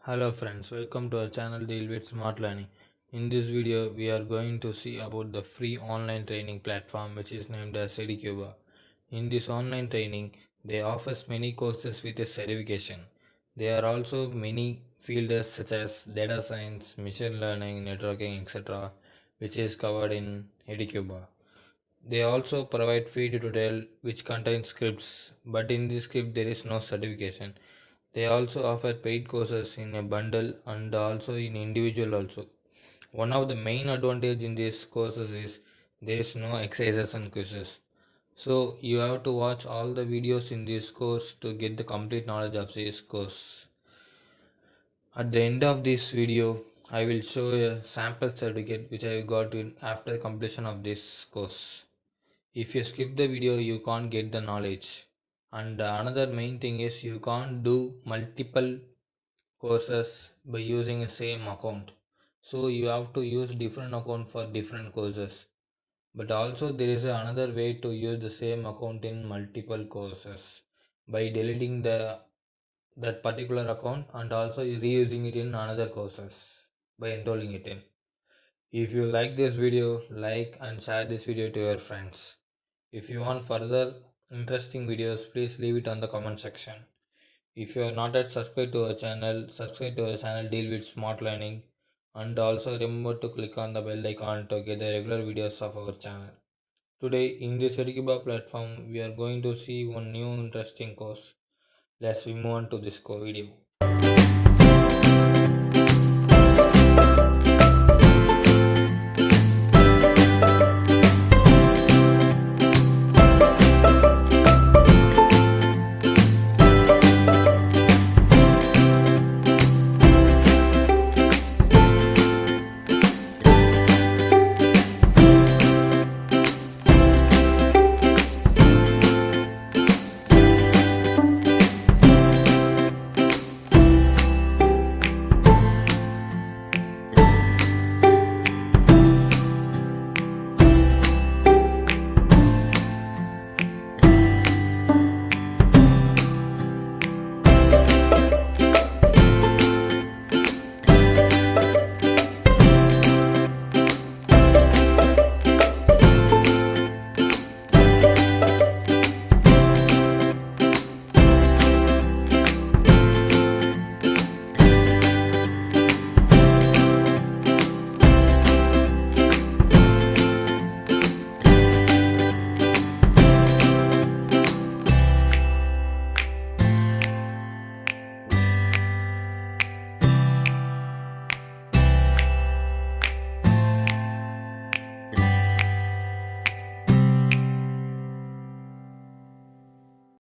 Hello friends, welcome to our channel Deal with Smart Learning. In this video, we are going to see about the free online training platform which is named as Educba. In this online training, they offers many courses with a certification. There are also many fields such as data science, machine learning, networking, etc., which is covered in Educba. They also provide free tutorial which contains scripts, but in this script there is no certification. They also offer paid courses in a bundle and also in individual also. One of the main advantage in these courses is there is no exercises and quizzes. So you have to watch all the videos in this course to get the complete knowledge of this course. At the end of this video, I will show a sample certificate which I got in after completion of this course. If you skip the video, you can't get the knowledge. And another main thing is you can't do multiple courses by using the same account. So you have to use different account for different courses. But also there is another way to use the same account in multiple courses by deleting that particular account and also reusing it in another courses by enrolling it in. If you like this video, like and share this video to your friends. If you want further interesting videos, please leave it on the comment section. If you are not yet subscribed to our channel, subscribe to our channel Deal with Smart Learning, and also remember to click on the bell icon to get the regular videos of our channel. Today in this Educba platform, we are going to see one new interesting course. Let's move on to this video.